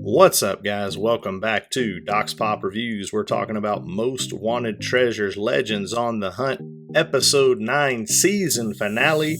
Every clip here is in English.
What's up, guys? Welcome back to Doc's Pop Reviews. We're talking about Most Wanted Treasures Legends on the Hunt, Episode 9, Season Finale.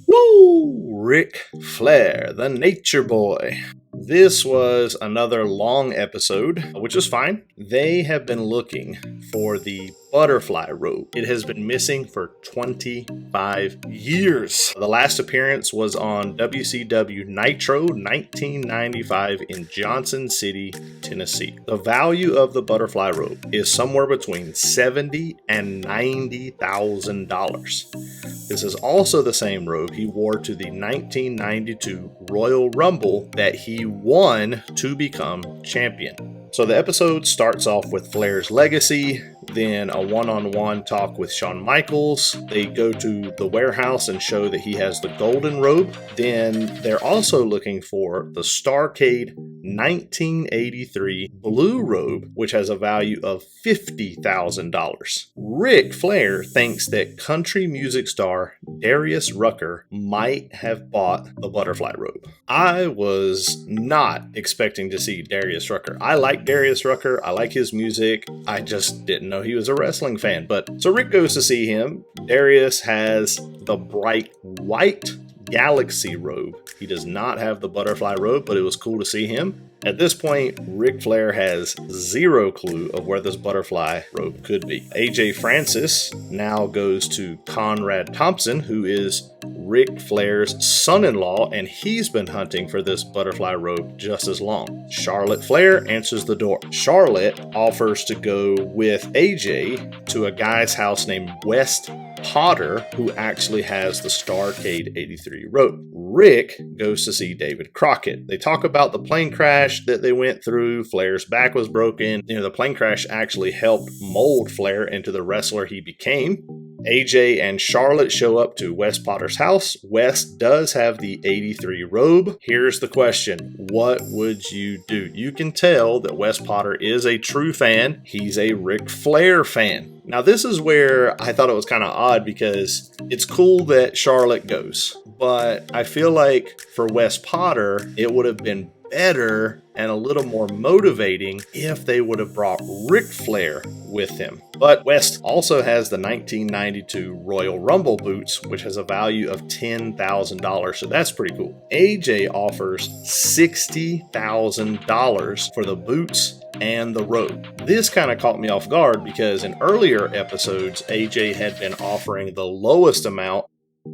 Woo! Ric Flair, the Nature Boy. This was another long episode, which is fine. They have been looking for the Butterfly Robe. It has been missing for 25 years. The last appearance was on WCW Nitro 1995 in Johnson City, Tennessee. The value of the Butterfly Robe is somewhere between $70,000 and $90,000. This is also the same robe he wore to the 1992 Royal Rumble that he won to become champion. So the episode starts off with Flair's legacy, then a one-on-one talk with Shawn Michaels. They go to the warehouse and show that he has the golden robe. Then they're also looking for the Starrcade 1983 blue robe, which has a value of $50,000. Ric Flair thinks that country music star Darius Rucker might have bought the Butterfly Robe. I was not expecting to see Darius Rucker. I like Darius Rucker. I like his music. I just didn't know he was a wrestling fan. So Rick goes to see him. Darius has the bright white Galaxy robe. He does not have the Butterfly Robe, but it was cool to see him. At this point, Ric Flair has zero clue of where this Butterfly Robe could be. AJ Francis now goes to Conrad Thompson, who is Ric Flair's son-in-law, and he's been hunting for this Butterfly Robe just as long. Charlotte Flair answers the door. Charlotte offers to go with AJ to a guy's house named West Potter, who actually has the Starrcade 83 robe. Rick goes to see David Crockett. They talk about the plane crash that they went through. Flair's back was broken. The plane crash actually helped mold Flair into the wrestler he became. AJ and Charlotte show up to West Potter's house. West does have the 83 robe. Here's the question. What would you do? You can tell that West Potter is a true fan. He's a Ric Flair fan. Now, this is where I thought it was kind of odd because it's cool that Charlotte goes, but I feel like for West Potter, it would have been better and a little more motivating if they would have brought Ric Flair with him. But West also has the 1992 Royal Rumble boots, which has a value of $10,000, so that's pretty cool. AJ offers $60,000 for the boots and the robe. This kind of caught me off guard because in earlier episodes, AJ had been offering the lowest amount.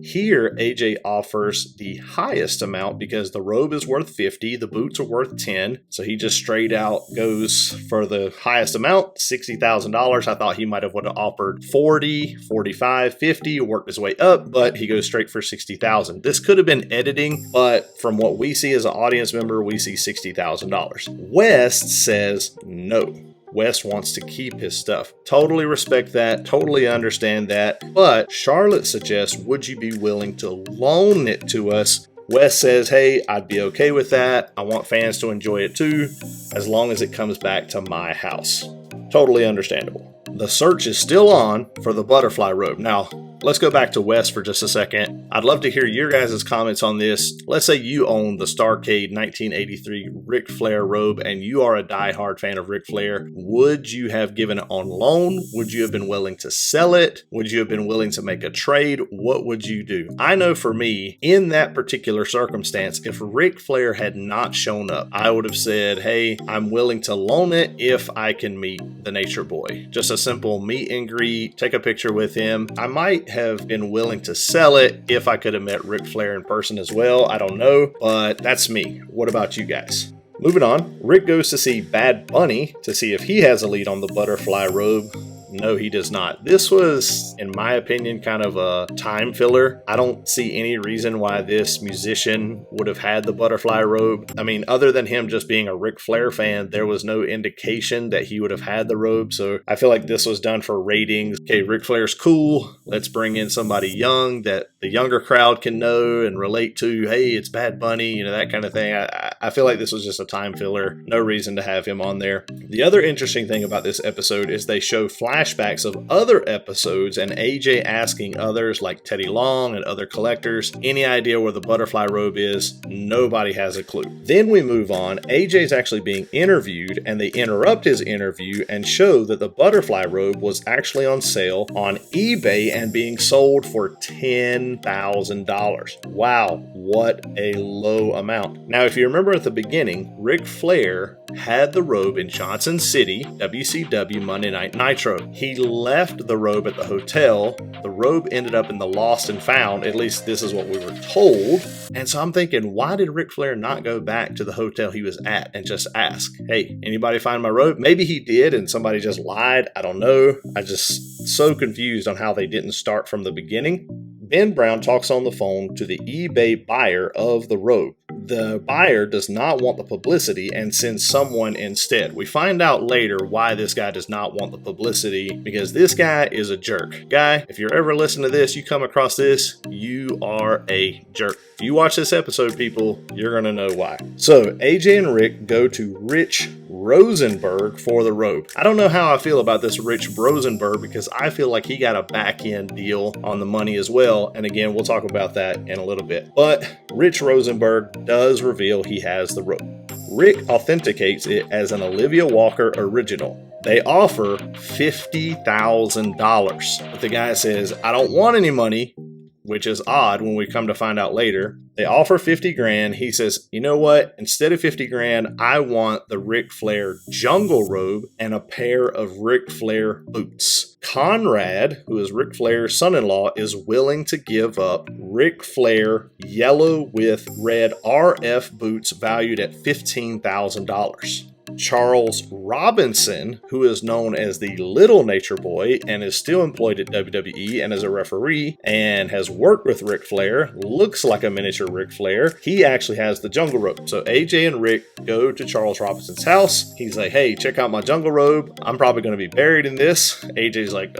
Here, AJ offers the highest amount because the robe is worth $50, the boots are worth $10, so he just straight out goes for the highest amount, $60,000. I thought he might have would have offered $40, $45, $50, worked his way up, but he goes straight for $60,000. This could have been editing, but from what we see as an audience member, we see $60,000. West says no. West wants to keep his stuff. Totally respect that, totally understand that, but Charlotte suggests, would you be willing to loan it to us? West says, hey, I'd be okay with that. I want fans to enjoy it too, as long as it comes back to my house. Totally understandable. The search is still on for the Butterfly Robe. Now, let's go back to West for just a second. I'd love to hear your guys' comments on this. Let's say you own the Starrcade 1983 Ric Flair robe and you are a diehard fan of Ric Flair. Would you have given it on loan? Would you have been willing to sell it? Would you have been willing to make a trade? What would you do? I know for me, in that particular circumstance, if Ric Flair had not shown up, I would have said, hey, I'm willing to loan it if I can meet the Nature Boy. Just a simple meet and greet, take a picture with him. I might have been willing to sell it if I could have met Ric Flair in person as well. I don't know, but that's me. What about you guys? Moving on, Rick goes to see Bad Bunny to see if he has a lead on the Butterfly Robe. No, he does not. This was, in my opinion, kind of a time filler. I don't see any reason why this musician would have had the Butterfly Robe. I mean, other than him just being a Ric Flair fan, there was no indication that he would have had the robe. So I feel like this was done for ratings. Okay, Ric Flair's cool. Let's bring in somebody young that the younger crowd can know and relate to. Hey, it's Bad Bunny, that kind of thing. I feel like this was just a time filler. No reason to have him on there. The other interesting thing about this episode is they show flash flashbacks of other episodes and AJ asking others like Teddy Long and other collectors any idea where the butterfly robe is. Nobody has a clue. Then we move on. AJ's actually being interviewed and they interrupt his interview and show that the butterfly robe was actually on sale on eBay and being sold for $10,000. Wow, what a low amount. Now, if you remember at the beginning, Ric Flair had the robe in Johnson City, WCW Monday Night Nitro. He left the robe at the hotel. The robe ended up in the lost and found, at least this is what we were told. And so I'm thinking, why did Ric Flair not go back to the hotel he was at and just ask, hey, anybody find my robe? Maybe he did and somebody just lied. I don't know. I just so confused on how they didn't start from the beginning. Ben Brown talks on the phone to the eBay buyer of the robe. The buyer does not want the publicity and sends someone instead. We find out later why this guy does not want the publicity, because this guy is a jerk. Guy, if you're ever listening to this, you come across this, you are a jerk. If you watch this episode, people, you're going to know why. So AJ and Rick go to Rich Rosenberg for the robe. I don't know how I feel about this Rich Rosenberg because I feel like he got a back-end deal on the money as well. And again, we'll talk about that in a little bit. But Rich Rosenberg does reveal he has the robe. Rick authenticates it as an Olivia Walker original. They offer $50,000. But the guy says, I don't want any money, which is odd when we come to find out later. They offer 50 grand. He says, you know what? Instead of 50 grand, I want the Ric Flair jungle robe and a pair of Ric Flair boots. Conrad, who is Ric Flair's son-in-law, is willing to give up Ric Flair yellow with red RF boots valued at $15,000. Charles Robinson, who is known as the Little Nature Boy and is still employed at WWE and as a referee and has worked with Ric Flair, looks like a miniature Ric Flair. He actually has the jungle robe. So AJ and Rick go to Charles Robinson's house. He's like, hey, check out my jungle robe. I'm probably going to be buried in this. AJ's like,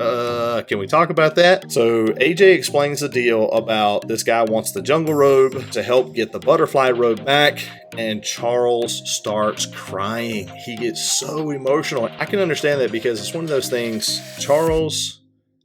can we talk about that? So AJ explains the deal about this guy wants the jungle robe to help get the butterfly robe back. And Charles starts crying. He gets so emotional. I can understand that because it's one of those things. Charles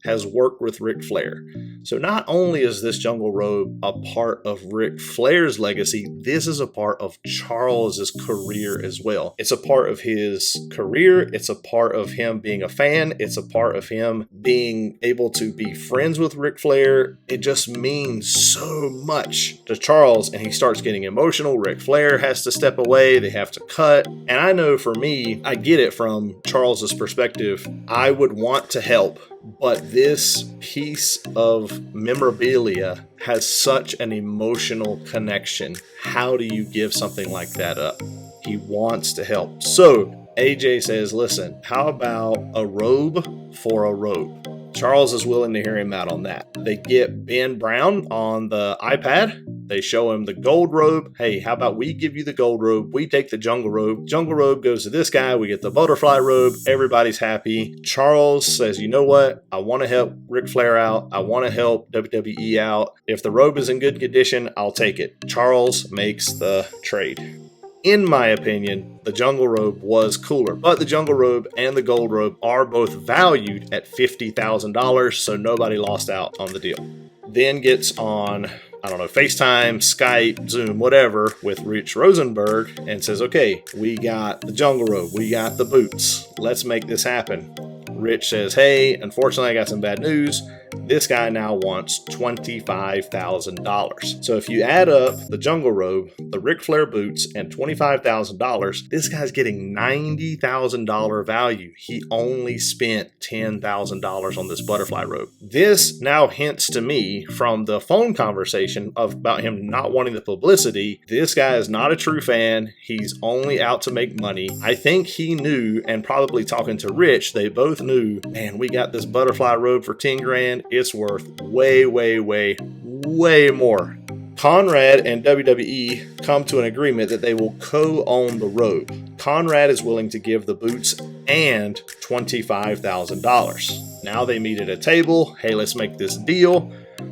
has worked with Ric Flair. So not only is this jungle robe a part of Ric Flair's legacy, this is a part of Charles's career as well. It's a part of his career. It's a part of him being a fan. It's a part of him being able to be friends with Ric Flair. It just means so much to Charles, and he starts getting emotional. Ric Flair has to step away. They have to cut. And I know for me, I get it from Charles's perspective. I would want to help, but this piece of memorabilia has such an emotional connection. How do you give something like that up? He wants to help. So AJ says, listen, how about a robe for a robe? Charles is willing to hear him out on that. They get Ben Brown on the iPad. They show him the gold robe. Hey, how about we give you the gold robe? We take the jungle robe. Jungle robe goes to this guy. We get the butterfly robe. Everybody's happy. Charles says, you know what? I want to help Ric Flair out. I want to help WWE out. If the robe is in good condition, I'll take it. Charles makes the trade. In my opinion, the jungle robe was cooler, but the jungle robe and the gold robe are both valued at $50,000, so nobody lost out on the deal. Then gets on, FaceTime, Skype, Zoom, whatever, with Rich Rosenberg and says, okay, we got the jungle robe, we got the boots, let's make this happen. Rich says, hey, unfortunately, I got some bad news. This guy now wants $25,000. So if you add up the jungle robe, the Ric Flair boots, and $25,000, this guy's getting $90,000 value. He only spent $10,000 on this butterfly robe. This now hints to me from the phone conversation about him not wanting the publicity. This guy is not a true fan. He's only out to make money. I think he knew, and probably talking to Rich, they both knew, man, we got this butterfly robe for 10 grand. It's worth way, way, way, way more. Conrad and WWE come to an agreement that they will co-own the robe. Conrad is willing to give the boots and $25,000. Now they meet at a table. Hey, let's make this deal.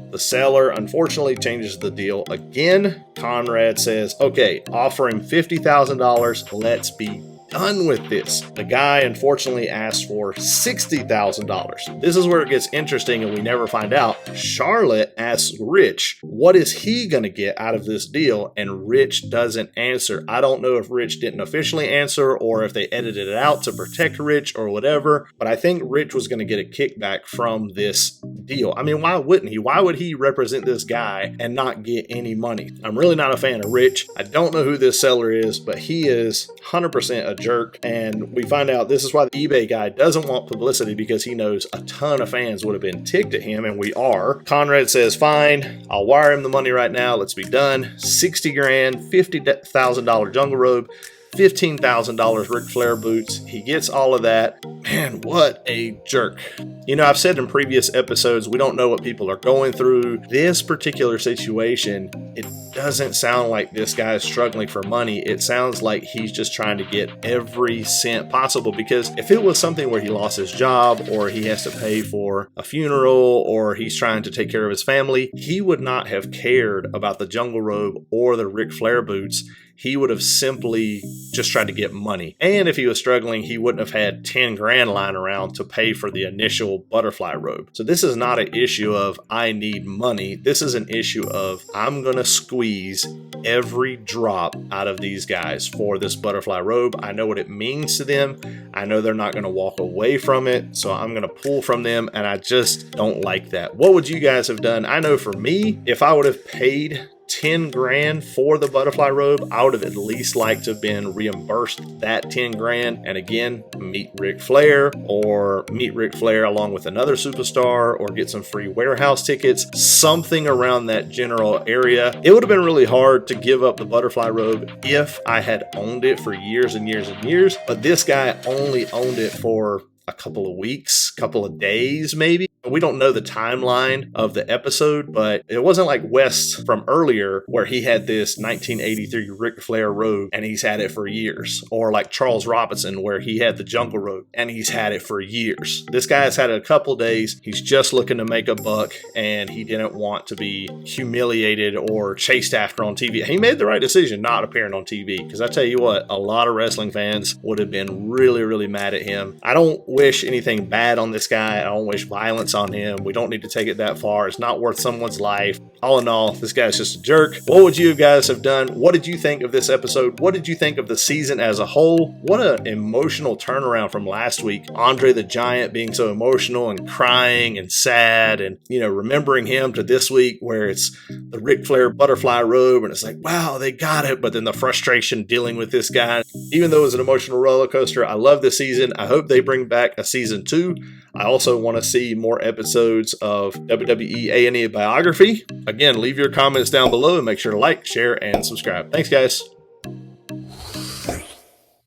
The seller unfortunately changes the deal again. Conrad says, okay, offer him $50,000. Let's be done with this. The guy unfortunately asked for $60,000. This is where it gets interesting and we never find out. Charlotte asks Rich, what is he going to get out of this deal? And Rich doesn't answer. I don't know if Rich didn't officially answer or if they edited it out to protect Rich or whatever, but I think Rich was going to get a kickback from this deal. I mean, why wouldn't he? Why would he represent this guy and not get any money? I'm really not a fan of Rich. I don't know who this seller is, but he is 100% a jerk. And we find out this is why the eBay guy doesn't want publicity, because he knows a ton of fans would have been ticked at him, and we are. Conrad says, fine, I'll wire him the money right now. Let's be done. 60 grand, $50,000 jungle robe, $15,000 Ric Flair boots. He gets all of that. Man, what a jerk. You know, I've said in previous episodes, we don't know what people are going through. This particular situation, it doesn't sound like this guy is struggling for money. It sounds like he's just trying to get every cent possible, because if it was something where he lost his job or he has to pay for a funeral or he's trying to take care of his family, he would not have cared about the jungle robe or the Ric Flair boots. He would have simply just tried to get money. And if he was struggling, he wouldn't have had 10 grand lying around to pay for the initial butterfly robe. So this is not an issue of I need money. This is an issue of I'm going to squeeze every drop out of these guys for this butterfly robe. I know what it means to them. I know they're not going to walk away from it. So I'm going to pull from them, and I just don't like that. What would you guys have done? I know for me, if I would have paid 10 grand for the butterfly robe, I would have at least liked to have been reimbursed that 10 grand. And again, meet Ric Flair, or meet Ric Flair along with another superstar, or get some free warehouse tickets, something around that general area. It would have been really hard to give up the butterfly robe if I had owned it for years and years and years. But this guy only owned it for a couple of weeks, couple of days maybe. We don't know the timeline of the episode, but it wasn't like West from earlier where he had this 1983 Ric Flair robe and he's had it for years. Or like Charles Robinson where he had the jungle robe and he's had it for years. This guy has had it a couple days. He's just looking to make a buck and he didn't want to be humiliated or chased after on TV. He made the right decision not appearing on TV, because I tell you what, a lot of wrestling fans would have been really, really mad at him. I don't wish anything bad on this guy. I don't wish violence on him. We don't need to take it that far. It's not worth someone's life. All in all, this guy's just a jerk. What would you guys have done? What did you think of this episode? What did you think of the season as a whole? What an emotional turnaround from last week. Andre the Giant being so emotional and crying and sad, and, you know, remembering him, to this week where it's the Ric Flair butterfly robe and it's like, wow, they got it. But then the frustration dealing with this guy, even though it was an emotional roller coaster. I love this season. I hope they bring back a season 2. I also want to see more episodes of WWE A&E Biography. Again, leave your comments down below and make sure to like, share, and subscribe. Thanks, guys.